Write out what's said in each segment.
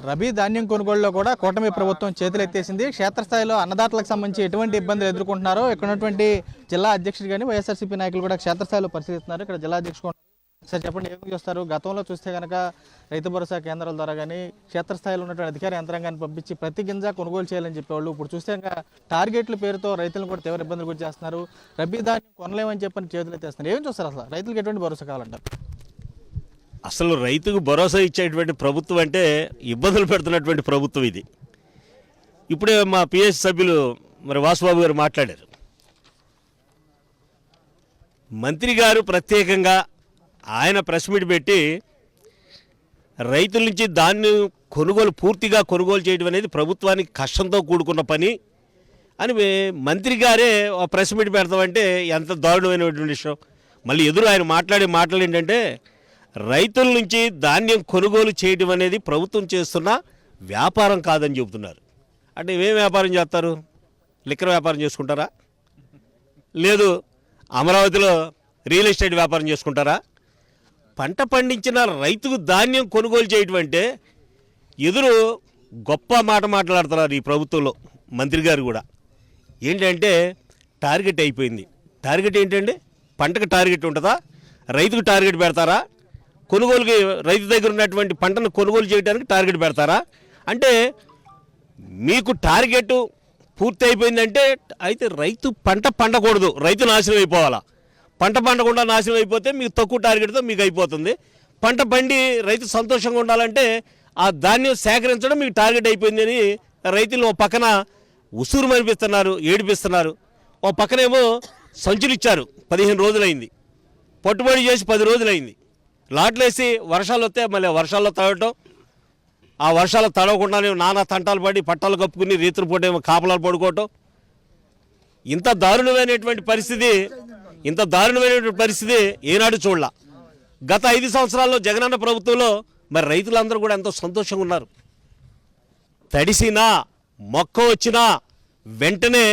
రబీ ధాన్యం కొనుగోలులో కూడా కూటమి ప్రభుత్వం చేతులెత్తేసింది. క్షేత్రస్థాయిలో అన్నదాతలకు సంబంధించి ఎటువంటి ఇబ్బందులు ఎదుర్కొంటున్నారో ఇక్కడ ఉన్నటువంటి జిల్లా అధ్యక్షుడు కానీ వైఎస్ఆర్సీపీ నాయకులు కూడా క్షేత్రస్థాయిలో పరిశీలిస్తున్నారు. ఇక్కడ జిల్లా అధ్యక్షుడు సార్ చెప్పండి, ఏమి చూస్తారు? గతంలో చూస్తే కనుక రైతు భరోసా కేంద్రాల ద్వారా కానీ క్షేత్రస్థాయిలో ఉన్నటువంటి అధికార యంత్రాంగాన్ని పంపించి ప్రతి గింజ కొనుగోలు చేయాలని చెప్పేవాళ్ళు. ఇప్పుడు చూస్తే కనుక టార్గెట్ల పేరుతో రైతులను కూడా తీవ్ర ఇబ్బందులు గురి చేస్తున్నారు. రబీ ధాన్యం కొనలేమని చెప్పని చేతులెత్తేస్తున్నారు. ఏం చూస్తారు? అసలు రైతులకు ఎటువంటి భరోసా కావాలంటారు? అసలు రైతుకు భరోసా ఇచ్చేటువంటి ప్రభుత్వం అంటే ఇబ్బందులు పెడుతున్నటువంటి ప్రభుత్వం ఇది. ఇప్పుడే మా పిఎస్ సభ్యులు మరి వాసుబాబు గారు మాట్లాడారు. మంత్రి గారు ప్రత్యేకంగా ఆయన ప్రెస్ మీట్ పెట్టి రైతుల నుంచి ధాన్యం పూర్తిగా కొనుగోలు చేయడం అనేది ప్రభుత్వానికి కష్టంతో కూడుకున్న పని అని మంత్రి గారే ప్రెస్ మీట్ పెడతామంటే ఎంత దారుణమైనటువంటి విషయం. మళ్ళీ ఎదురు ఆయన మాటలు ఏంటంటే రైతుల నుంచి ధాన్యం కొనుగోలు చేయడం అనేది ప్రభుత్వం చేస్తున్న వ్యాపారం కాదని చెబుతున్నారు. అంటే ఏం వ్యాపారం చేస్తారు? లిక్కర్ వ్యాపారం చేసుకుంటారా? లేదు అమరావతిలో రియల్ ఎస్టేట్ వ్యాపారం చేసుకుంటారా? పంట పండించిన రైతుకు ధాన్యం కొనుగోలు చేయడం అంటే ఎదురు గొప్ప మాట్లాడుతున్నారు ఈ ప్రభుత్వంలో మంత్రి గారు కూడా. ఏంటంటే టార్గెట్ అయిపోయింది. టార్గెట్ ఏంటంటే పంటకు టార్గెట్ ఉంటుందా? రైతుకు టార్గెట్ పెడతారా? కొనుగోలుకి రైతు దగ్గర ఉన్నటువంటి పంటను కొనుగోలు చేయడానికి టార్గెట్ పెడతారా? అంటే మీకు టార్గెట్ పూర్తి అయిపోయిందంటే అయితే రైతు పంట పండకూడదు, రైతు నాశనం అయిపోవాలా. పంట పండకుండా నాశనం అయిపోతే మీకు తక్కువ టార్గెట్తో మీకు అయిపోతుంది. పంట పండి రైతు సంతోషంగా ఉండాలంటే ఆ ధాన్యం సేకరించడం మీకు టార్గెట్ అయిపోయిందని రైతులు ఓ పక్కన ఉసూరు మనిపిస్తున్నారు, ఏడిపిస్తున్నారు. ఓ పక్కనేమో సంచులు ఇచ్చారు, 15 రోజులైంది. పట్టుబడి చేసి 10 రోజులైంది. లాట్లు వేసి వర్షాలు వస్తే మళ్ళీ వర్షాల్లో తడవటం, ఆ వర్షాలు తడవకుండానే నానా తంటాలు పడి పట్టాలు కప్పుకుని రీతులు పూటేమో కాపలాలు పడుకోవటం. ఇంత దారుణమైనటువంటి పరిస్థితి ఏనాడు చూడాల. గత 5 సంవత్సరాల్లో జగనన్న ప్రభుత్వంలో మరి రైతులందరూ కూడా ఎంతో సంతోషంగా ఉన్నారు. తడిసినా మొక్క వచ్చినా వెంటనే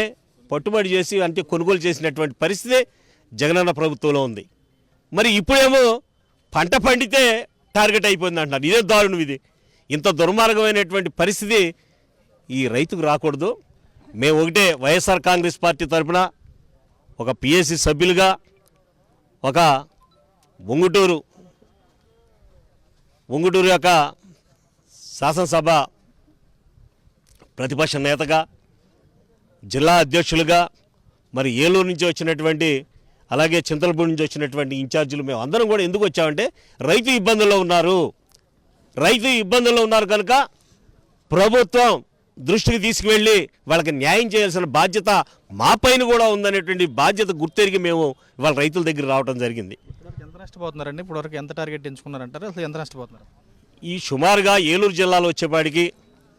పట్టుబడి చేసి అంటే కొనుగోలు చేసినటువంటి పరిస్థితి జగనన్న ప్రభుత్వంలో ఉంది. మరి ఇప్పుడేమో పంట పండితే టార్గెట్ అయిపోయింది అంటున్నారు. ఇదే దారుణం. ఇది ఇంత దుర్మార్గమైనటువంటి పరిస్థితి ఈ రైతుకు రాకూడదు. మేము ఒకటే వైఎస్ఆర్ కాంగ్రెస్ పార్టీ తరఫున ఒక పిఎస్సి సభ్యులుగా, ఒక ఉంగుటూరు యొక్క శాసనసభ ప్రతిపక్ష నేతగా, జిల్లా అధ్యక్షులుగా, మరి ఏలూరు నుంచి వచ్చినటువంటి అలాగే చింతలపూడి నుంచి వచ్చినటువంటి ఇన్ఛార్జీలు మేము అందరం కూడా ఎందుకు వచ్చామంటే రైతు ఇబ్బందుల్లో ఉన్నారు కనుక ప్రభుత్వం దృష్టికి తీసుకువెళ్ళి వాళ్ళకి న్యాయం చేయాల్సిన బాధ్యత మా పైన కూడా ఉందనేటువంటి బాధ్యత గుర్తెరిగి మేము ఇవాళ రైతుల దగ్గర రావడం జరిగింది. ఎంత నష్టపోతున్నారండి? ఇప్పటివరకు ఎంత టార్గెట్ ఎంచుకున్నారంటారు? అసలు ఎంత నష్టపోతున్నారు? ఈ సుమారుగా ఏలూరు జిల్లాలో వచ్చేపాటికి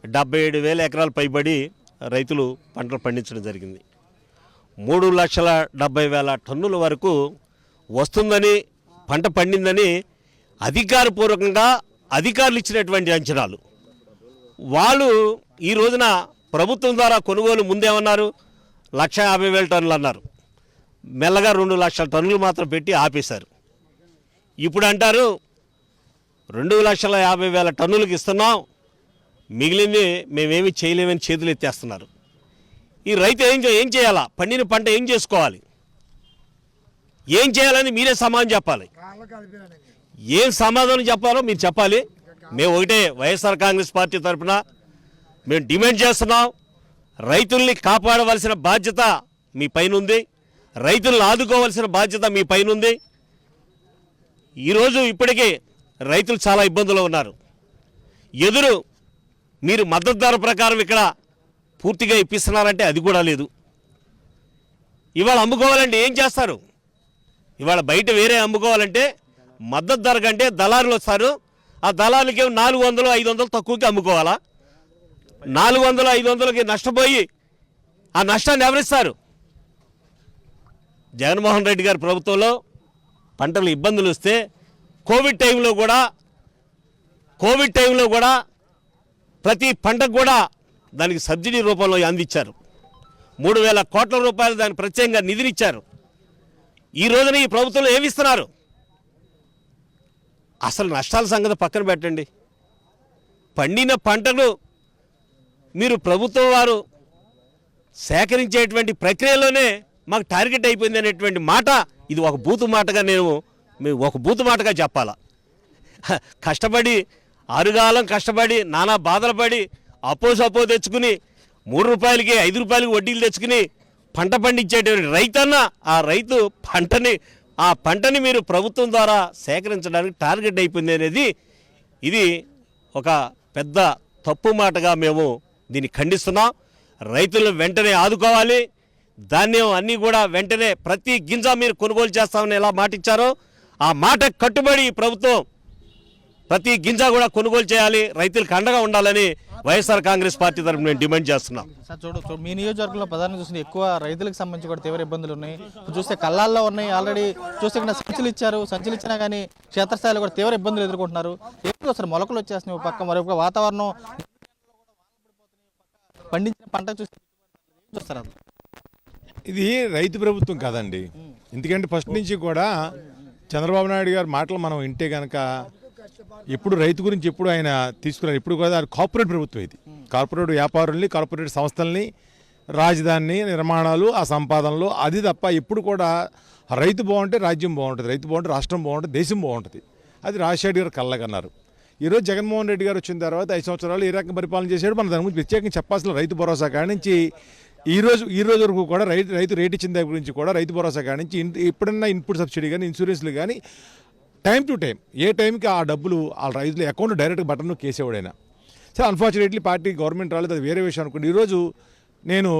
77,000 ఎకరాలు పైబడి రైతులు పంటలు పండించడం జరిగింది. 3,70,000 టన్నుల వరకు వస్తుందని, పంట పండిందని అధికారపూర్వకంగా అధికారులు ఇచ్చినటువంటి అంచనాలు. వాళ్ళు ఈ రోజున ప్రభుత్వం ద్వారా కొనుగోలు ముందేమన్నారు? 1,50,000 టన్నులు అన్నారు. మెల్లగా 2 లక్షల టన్నులు మాత్రం పెట్టి ఆపేశారు. ఇప్పుడు అంటారు 2,50,000 టన్నులకు ఇస్తున్నాం, మిగిలింది మేమేమి చేయలేమని చేతులు ఎత్తేస్తున్నారు. ఈ రైతు ఏం చేయాలా? పండిన పంట ఏం చేసుకోవాలి? ఏం చేయాలని మీరే సమాధానం చెప్పాలి. ఏం సమాధానం చెప్పాలో మీరు చెప్పాలి. మేము ఒకటే వైఎస్ఆర్ కాంగ్రెస్ పార్టీ తరఫున మేము డిమాండ్ చేస్తున్నాం. రైతుల్ని కాపాడవలసిన బాధ్యత మీ పైన ఉంది. రైతులను ఆదుకోవాల్సిన బాధ్యత మీ పైన ఉంది. ఈరోజు ఇప్పటికే రైతులు చాలా ఇబ్బందులు ఉన్నారు. ఎదురు మీరు మద్దతు ధర ప్రకారం ఇక్కడ పూర్తిగా ఇప్పిస్తున్నారంటే అది కూడా లేదు. ఇవాళ అమ్ముకోవాలంటే ఏం చేస్తారు? ఇవాళ బయట వేరే అమ్ముకోవాలంటే మద్దతు ధర కంటే దళారులు వస్తారు. ఆ దళారులకి 400-500 తక్కువకి అమ్ముకోవాలా? 400-500కి నష్టపోయి ఆ నష్టాన్ని ఎవరిస్తారు? జగన్మోహన్ రెడ్డి గారి ప్రభుత్వంలో పంటలు ఇబ్బందులు వస్తే కోవిడ్ టైంలో కూడా ప్రతి పంటకు కూడా దానికి సబ్సిడీ రూపంలో అందించారు. 3,000 కోట్ల రూపాయలు దానికి ప్రత్యేకంగా నిధినిచ్చారు. ఈ రోజున ఈ ప్రభుత్వంలో ఏమిస్తున్నారు? అసలు నష్టాల సంగతి పక్కన పెట్టండి. పండిన పంటను మీరు ప్రభుత్వం వారు సేకరించేటువంటి ప్రక్రియలోనే మాకు టార్గెట్ అయిపోయింది అనేటువంటి మాట ఇది ఒక బూతు మాటగా ఒక బూతు మాటగా చెప్పాలా. కష్టపడి ఆరుగాలం కష్టపడి నానా బాధలు పడి అప్పో తెచ్చుకుని 3 రూపాయలకి 5 రూపాయలకి వడ్డీలు తెచ్చుకుని పంట పండించేటువంటి రైతన్న ఆ పంటని మీరు ప్రభుత్వం ద్వారా సేకరించడానికి టార్గెట్ అయిపోయింది అనేది ఇది ఒక పెద్ద తప్పు మాటగా మేము దీన్ని ఖండిస్తున్నాం. రైతులను వెంటనే ఆదుకోవాలి. ధాన్యం అన్నీ కూడా వెంటనే ప్రతి గింజ మీరు కొనుగోలు చేస్తామని ఎలా మాట ఇచ్చారో ఆ మాట కట్టుబడి ప్రభుత్వం ప్రతి గింజ కూడా కొనుగోలు చేయాలి, రైతులకు అండగా ఉండాలని వైఎస్ఆర్ కాంగ్రెస్ పార్టీ తరఫున నేను డిమాండ్ చేస్తున్నాం. సార్ చూడు, మీ నియోజకవర్గంలో ప్రధానంగా చూస్తే ఎక్కువ రైతులకు సంబంధించి కూడా తీవ్ర ఇబ్బందులు ఉన్నాయి. ఇప్పుడు చూస్తే కళ్ళాల్లో ఉన్నాయి. ఆల్రెడీ చూస్తే ఇక్కడ సంచులు ఇచ్చినా కానీ క్షేత్రస్థాయిలో కూడా తీవ్ర ఇబ్బందులు ఎదుర్కొంటున్నారు. ఎప్పుడు అసలు మొలకలు వచ్చేస్తున్నాయి ఒక పక్క, మరొక వాతావరణం పండించిన పంట చూస్తారు. ఇది రైతు ప్రభుత్వం కాదండి. ఎందుకంటే ఫస్ట్ నుంచి కూడా చంద్రబాబు నాయుడు గారి మాటలు మనం వింటే కనుక ఎప్పుడు రైతు గురించి ఎప్పుడు ఆయన తీసుకున్నారు. ఇప్పుడు కూడా కార్పొరేట్ ప్రభుత్వం. ఇది కార్పొరేట్ వ్యాపారుల్ని, కార్పొరేట్ సంస్థల్ని, రాజధాని నిర్మాణాలు, ఆ సంపాదనలు, అది తప్ప ఎప్పుడు కూడా రైతు బాగుంటే రాజ్యం బాగుంటుంది, రైతు బాగుంటే రాష్ట్రం బాగుంటుంది, దేశం బాగుంటుంది. అది రాజశేఖర్ గారు కళ్ళకన్నారు. ఈరోజు జగన్మోహన్ రెడ్డి గారు వచ్చిన తర్వాత 5 సంవత్సరాలు ఏ రకంగా పరిపాలన చేశాడు మన దాని గురించి ప్రత్యేకంగా చెప్పాల్సిన రైతు భరోసా కాడి నుంచి ఈ రోజు వరకు కూడా రైతు రేట్ ఇచ్చిన దగ్గర గురించి కూడా రైతు భరోసా కాడి నుంచి ఎప్పుడన్నా ఇన్పుట్ సబ్సిడీ కానీ ఇన్సూరెన్స్లు కానీ టైం టు టైం ఏ టైంకి ఆ డబ్బులు ఆ రైతుల అకౌంట్ డైరెక్ట్గా బటన్ కేసేవాడైనా. సరే, అన్ఫార్చునేట్లీ పార్టీ గవర్నమెంట్ రాలేదు, అది వేరే విషయం అనుకోండి. ఈరోజు నేను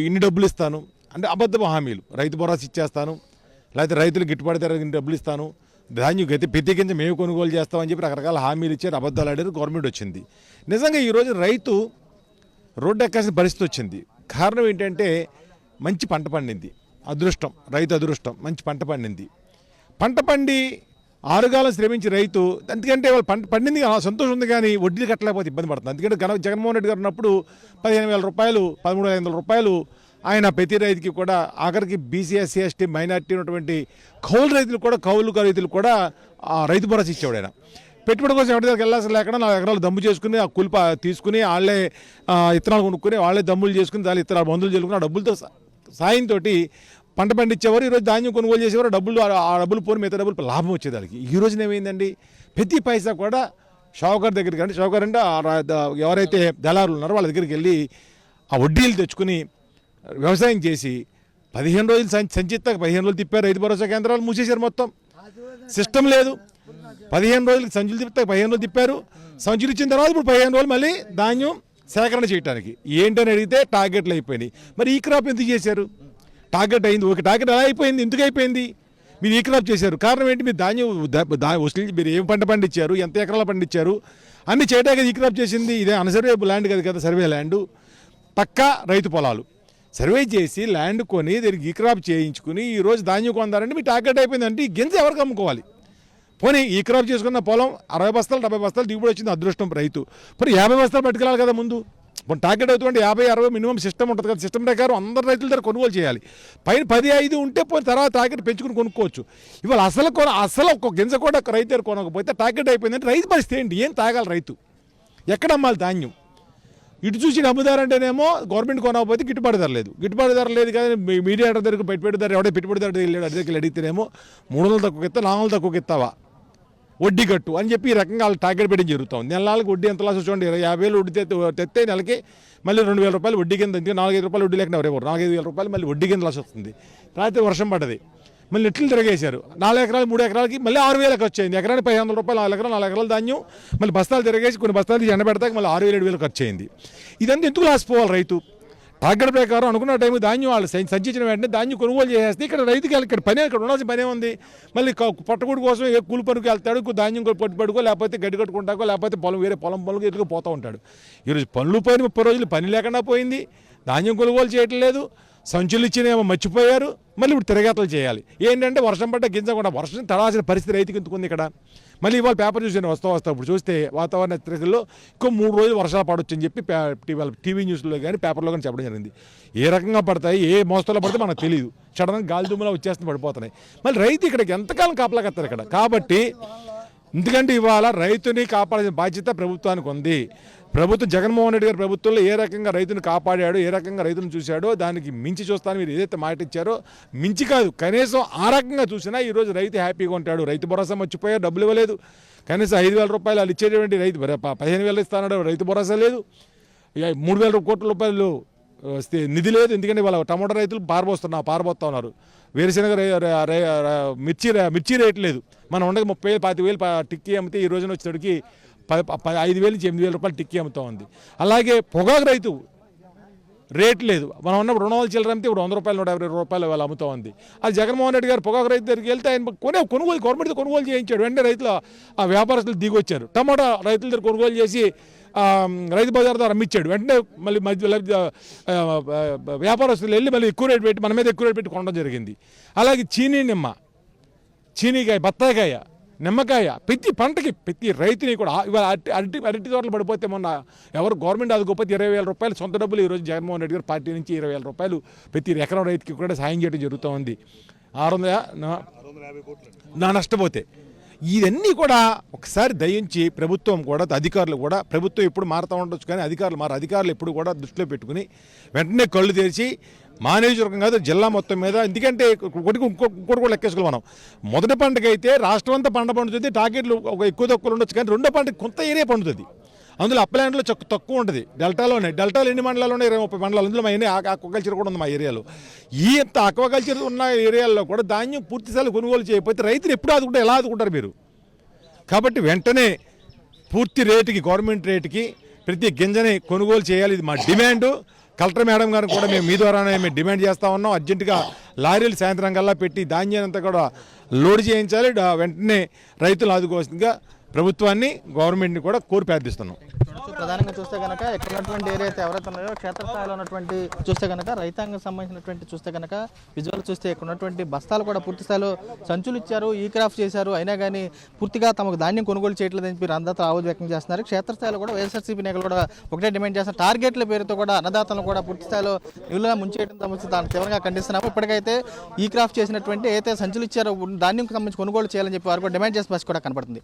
ఇన్ని డబ్బులు ఇస్తాను అంటే అబద్ధపు హామీలు, రైతు భరోసా ఇచ్చేస్తాను, లేకపోతే రైతులు గిట్టుబాటు ధర ఇన్ని డబ్బులు ఇస్తాను, ధాన్యం ప్రతి గింజ మేము కొనుగోలు చేస్తామని చెప్పి రకరకాల హామీలు ఇచ్చారు, అబద్ధాలు ఆడారు. గవర్నమెంట్ వచ్చింది. నిజంగా ఈరోజు రైతు రోడ్డు ఎక్కాల్సిన పరిస్థితి వచ్చింది. కారణం ఏంటంటే మంచి పంట పండింది, అదృష్టం, రైతు అదృష్టం, మంచి పంట పండింది. పంట పండి ఆరుగాలం శ్రమించి రైతు, ఎందుకంటే వాళ్ళు పంట పండింది సంతోషం ఉంది, కానీ వడ్డీలు కట్టలేకపోతే ఇబ్బంది పడుతుంది. ఎందుకంటే జగన్మోహన్ రెడ్డి గారు ఉన్నప్పుడు 15,000 రూపాయలు 13,500 రూపాయలు ఆయన ప్రతి రైతుకి కూడా, ఆఖరికి బీసీ ఎస్సీ ఎస్టీ మైనార్టీ ఉన్నటువంటి కౌలు రైతులు కూడా రైతు భరోసా ఇచ్చేవాడు. ఆయన పెట్టుబడి కోసం ఎవరి దగ్గరికి వెళ్ళాల్సిన లేకుండా 4 ఎకరాలు దమ్ము చేసుకుని ఆ కూలి తీసుకుని వాళ్ళే ఇత్తనాలు కొనుక్కుని వాళ్ళే దమ్ములు చేసుకుని దాని ఇత్తనాలు మందులు చేసుకుని ఆ డబ్బులతో సాయంతో పంట పండించేవారు. ఈరోజు ధాన్యం కొనుగోలు చేసేవారు, ఆ డబ్బులు పోని మిగతా డబ్బులు లాభం వచ్చేది వాళ్ళకి. ఈ రోజున ఏమైందండి, ప్రతి పైసా కూడా షావుకారు దగ్గరికి, అంటే షావుకారు అంటే ఎవరైతే దళారులు ఉన్నారో వాళ్ళ దగ్గరికి వెళ్ళి ఆ వడ్డీలు తెచ్చుకుని వ్యవసాయం చేసి 15 రోజులు సంచిత్తాక 15 రోజులు తిప్పారు. రైతు భరోసా కేంద్రాలు మూసేశారు, మొత్తం సిస్టమ్ లేదు. 15 రోజులకి సంచులు తిప్పితే 15 రోజులు తిప్పారు. సంచులు ఇచ్చిన తర్వాత ఇప్పుడు 15 రోజులు మళ్ళీ ధాన్యం సేకరణ చేయడానికి ఏంటని అడిగితే టార్గెట్లు అయిపోయినాయి. మరి ఈ క్రాప్ ఎందుకు చేశారు? టార్గెట్ అయింది, ఓకే, టార్గెట్ ఎలా అయిపోయింది, ఎందుకు అయిపోయింది? మీరు ఈ క్రాప్ చేశారు, కారణం ఏంటి? మీరు ధాన్యం వసూలు, మీరు ఏం పంట పండించారు, ఎంత ఎకరాలు పండించారు అన్ని చేయడానికి ఈ క్రాప్ చేసింది. ఇదే అన్సర్వే ల్యాండ్ కదా, సర్వే ల్యాండ్, పక్కా రైతు పొలాలు సర్వే చేసి ల్యాండ్ కొని దీనికి ఈ క్రాప్ చేయించుకుని ఈరోజు ధాన్యం కొందారంటే మీ టార్గెట్ అయిపోయింది. అంటే ఈ గింజ ఎవరికి అమ్ముకోవాలి? పోనీ ఈ క్రాప్ చేసుకున్న పొలం 60 బస్తాలు 70 బస్తాలు దిగుబడి వచ్చింది, అదృష్టం రైతు. మరి 50 బస్తాలు పట్టుకెళ్ళాలి కదా ముందు. ఇప్పుడు టార్గెట్ అవుతుంటే 50-60 మినిమం సిస్టమ్ ఉంటుంది కదా, సిస్టమ్ ప్రకారం అందరు రైతుల దగ్గర కొనుగోలు చేయాలి. పైన 10-5 ఉంటే పోయి తర్వాత టార్గెట్ పెంచుకుని కొనుక్కోవచ్చు. ఇవాళ అసలు ఒక గింజ కూడా రైతు దగ్గర కొనకపోతే టార్గెట్ అయిపోయిందంటే రైతు పరిస్థితి ఏంటి? ఏం తాగాలి రైతు? ఎక్కడ అమ్మాలి ధాన్యం? ఇటు చూసి అమ్ముదారంటేనేమో గవర్నమెంట్ కొనకపోతే గిట్టుబాటు ధర లేదు కానీ మీడియేటర్ దగ్గర పెట్టుబడి ధర ఎవడే పెట్టుబడి ధర వెళ్ళాడు, అది దగ్గర అడిగితేనేమో 300 తక్కువ ఇస్తా, 400 తక్కువకి ఇస్తావా, వడ్డీ కట్టు అని చెప్పి ఈ రకంగా వాళ్ళు టార్గెట్ పెట్టడం జరుగుతుంది. నెలలకు వడ్డీ ఎంత లాస్ చూడండి, 50,000 వడ్డీ తెస్తే నెలకి మళ్ళీ 2,000 రూపాయలు వడ్డీ కింద, 4,500 రూపాయలు వడ్డీ లేకుండా ఎవరెవరు 4,500 రూపాయలు మళ్ళీ వడ్డీ కింద లాస్ వస్తుంది. రాత్రి వర్షం పడ్డది, మళ్ళీ నెట్లు తిరగేశారు. 4 ఎకరాలు 3 ఎకరాలకి మళ్ళీ 6,000 ఖర్చు అయింది. ఎకరానికి 500 రూపాయలు, 4 ఎకరాలు ధాన్యం, మళ్ళీ బస్తాలు తిరగేసి కొన్ని బస్తాలు ఎండబెడతాక మళ్ళీ 6,000-7,000 ఖర్చు అయింది. ఇదంతా ఎందుకు లాస్ పోవాలి రైతు? టార్గెట్ ప్రకారం అనుకున్న టైంకి ధాన్యం వాళ్ళు సంచించిన వెంటనే ధాన్యం కొనుగోలు చేసేస్తే ఇక్కడ రైతుకి ఇక్కడ ఉండాల్సిన పనే ఉంది. మళ్ళీ పట్టుకుడి కోసం ఏ కూలి పనికి వెళ్తాడు, ధాన్యం పట్టుకో, లేకపోతే గడ్డి కట్టుకుంటాకో, లేకపోతే వేరే పొలం పనులకు ఎదుగు పోతూ ఉంటాడు. ఈరోజు పనులు పోయిన 30 రోజులు పని లేకుండా పోయింది, ధాన్యం కొనుగోలు చేయటం లేదు, సంచులు ఇచ్చినేమో మర్చిపోయారు, మళ్ళీ ఇప్పుడు తిరగేతలు చేయాలి. ఏంటంటే వర్షం పడ్డ గింజ కూడా వర్షం తడాల్సిన పరిస్థితి రైతుకి ఎందుకుంది ఇక్కడ? మళ్ళీ ఇవాళ పేపర్ చూసాను వస్తా ఇప్పుడు చూస్తే వాతావరణ హెచ్చరికల్లో ఇంకో 3 రోజులు వర్షాలు పడవచ్చు అని చెప్పి టీవీ న్యూస్లో కానీ పేపర్లో కానీ చెప్పడం జరిగింది. ఏ రకంగా పడతాయి, ఏ మోస్తలో పడితే మనకు తెలియదు, సడన్గా గాలి దుమ్ములా వచ్చేస్తుంది, పడిపోతున్నాయి. మళ్ళీ రైతు ఇక్కడికి ఎంతకాలం కాపలాకెత్తారు ఇక్కడ. కాబట్టి ఎందుకంటే ఇవాళ రైతుని కాపాడాల్సిన బాధ్యత ప్రభుత్వానికి ఉంది. ప్రభుత్వం జగన్మోహన్ రెడ్డి గారి ప్రభుత్వంలో ఏ రకంగా రైతుని కాపాడాడు, ఏ రకంగా రైతును చూశాడో దానికి మించి చూస్తాను మీరు ఏదైతే మాట ఇచ్చారో మించి కాదు, కనీసం ఆ రకంగా చూసినా ఈరోజు రైతు హ్యాపీగా ఉంటాడు. రైతు భరోసా మర్చిపోయారు, డబ్బులు ఇవ్వలేదు. కనీసం 5,000 రూపాయలు వాళ్ళు ఇచ్చేటువంటి రైతు 15,000 ఇస్తానన్నాడు, రైతు భరోసా లేదు. 3,000 కోట్ల రూపాయలు నిధి లేదు. ఎందుకంటే వాళ్ళ టమాటా రైతులు పారబోతా ఉన్నారు. వేరుశనగ మిర్చి రేట్ లేదు. మనం ఉండగా 30,000 45,000 టిక్కీ అమ్మితే ఈ రోజున వచ్చేటికి 5,000 నుంచి 8,000 రూపాయలు టిక్కీ అమ్ముతా ఉంది. అలాగే పొగాకు రైతు రేట్ లేదు. మనం ఉన్నప్పుడు 200 చిల్లర అమ్మితే ఇప్పుడు 100 రూపాయలు 150 రూపాయలు వాళ్ళు అమ్ముతా ఉంది. అది జగన్మోహన్ రెడ్డి గారు పొగాకు రైతు దగ్గరికి వెళ్తే ఆయన కొనుగోలు గవర్నమెంట్ కొనుగోలు చేయించాడు. వెంటనే రైతులు ఆ వ్యాపారస్తులు దిగొచ్చారు. టమాటా రైతుల దగ్గర కొనుగోలు చేసి రైతు బజార్ ద్వారా అమ్మిచ్చాడు. వెంటనే మళ్ళీ వ్యాపారస్తులు వెళ్ళి మళ్ళీ ఎక్కువ రేటు పెట్టి మన మీద ఎక్కువ రేటు పెట్టి కొనడం జరిగింది. అలాగే చీనీకాయ, బత్తాయికాయ, నిమ్మకాయ, ప్రతి పంటకి ప్రతి రైతుని కూడా ఇవాళ అరటి తోటలు పడిపోతే మొన్న ఎవరు గవర్నమెంట్ ఆదుకోకపోతే 20,000 రూపాయలు సొంత డబ్బులు ఈరోజు జగన్మోహన్ రెడ్డి గారు పార్టీ నుంచి 20,000 రూపాయలు ప్రతి ఎకరం రైతుకి కూడా సాయం చేయడం జరుగుతూ ఉంది. 650 నష్టపోతే ఇవన్నీ కూడా ఒకసారి దయించి ప్రభుత్వం కూడా అధికారులు కూడా ప్రభుత్వం ఎప్పుడు మారుతూ ఉండొచ్చు కానీ అధికారులు ఎప్పుడు కూడా దృష్టిలో పెట్టుకుని వెంటనే కళ్ళు తెరిచి మా నియోజకవర్గం కాదు జిల్లా మొత్తం మీద, ఎందుకంటే ఇంకోటి కూడా లెక్కేసుకోవాలి మనం. మొదటి పంటకి అయితే రాష్ట్రం అంతా పంట పండుతుంది, టార్గెట్లు ఒక ఎక్కువ తక్కువ ఉండొచ్చు కానీ రెండో పంటకి కొంత ఏరియా పండుతుంది. అందులో అప్లాండ్లో తక్కువ ఉంటుంది. డెల్టాలో ఎన్ని మండలాలు ఉన్నాయి? 20-30 మండలాలు. అందులో మా ఆక్వాకల్చర్ కూడా ఉంది మా ఏరియాలో. ఈ ఇంత ఆక్వాకల్చర్ ఉన్న ఏరియాల్లో కూడా ధాన్యం పూర్తిసార్లు కొనుగోలు చేయకపోతే రైతులు ఎప్పుడు ఆదుకుంటారు? ఎలా ఆదుకుంటారు మీరు? కాబట్టి వెంటనే పూర్తి రేటుకి, గవర్నమెంట్ రేటుకి ప్రతి గింజని కొనుగోలు చేయాలి. ఇది మా డిమాండు. కలెక్టర్ మేడం గారిని కూడా మేము మీ ద్వారానే మేము డిమాండ్ చేస్తూ ఉన్నాం. అర్జెంటుగా లారీలు సాయంత్రం కల్లా పెట్టి ధాన్యాన్ని అంతా కూడా లోడ్ చేయించాలి. వెంటనే రైతులు ఆదుకోవాల్సిందిగా ప్రభుత్వాన్ని, గవర్నమెంట్ని కూడా కోరి ప్రార్థిస్తున్నాం. ప్రధానంగా చూస్తే కనుక ఇక్కడ ఉన్నటువంటి ఏరియా అయితే ఎవరైతే ఉన్నాయో క్షేత్రస్థాయిలో ఉన్నటువంటి చూస్తే కనుక రైతాంగం సంబంధించినటువంటి చూస్తే కనుక విజువల్ చూస్తే ఇక్కడ ఉన్నటువంటి బస్తాలు కూడా పూర్తి స్థాయిలో సంచులు ఇచ్చారు, ఈ క్రాఫ్ట్ చేశారు. అయినా కానీ పూర్తిగా తమకు ధాన్యం కొనుగోలు చేయట్లేదని చెప్పి అన్నదాతలు ఆవేదన వ్యక్తం చేస్తున్నారు. క్షేత్రస్థాయిలో కూడా వైఎస్ఆర్సీపీ నేతలు కూడా ఒకటే డిమాండ్ చేస్తున్నారు. టార్గెట్ల పేరుతో కూడా అన్నదాతలను కూడా పూర్తి స్థాయిలో ఇళ్ళ ముంచేయడం తమకు దాన్ని తీవ్రంగా ఖండిస్తున్నాము. ఇప్పటికైతే ఈ క్రాఫ్ట్ చేసినటువంటి ఏదైతే సంచులు ఇచ్చారో ధాన్యం సంబంధించి కొనుగోలు చేయాలని చెప్పి వారు కూడా డిమాండ్ చేసే బస్ కూడా కనపడుతుంది.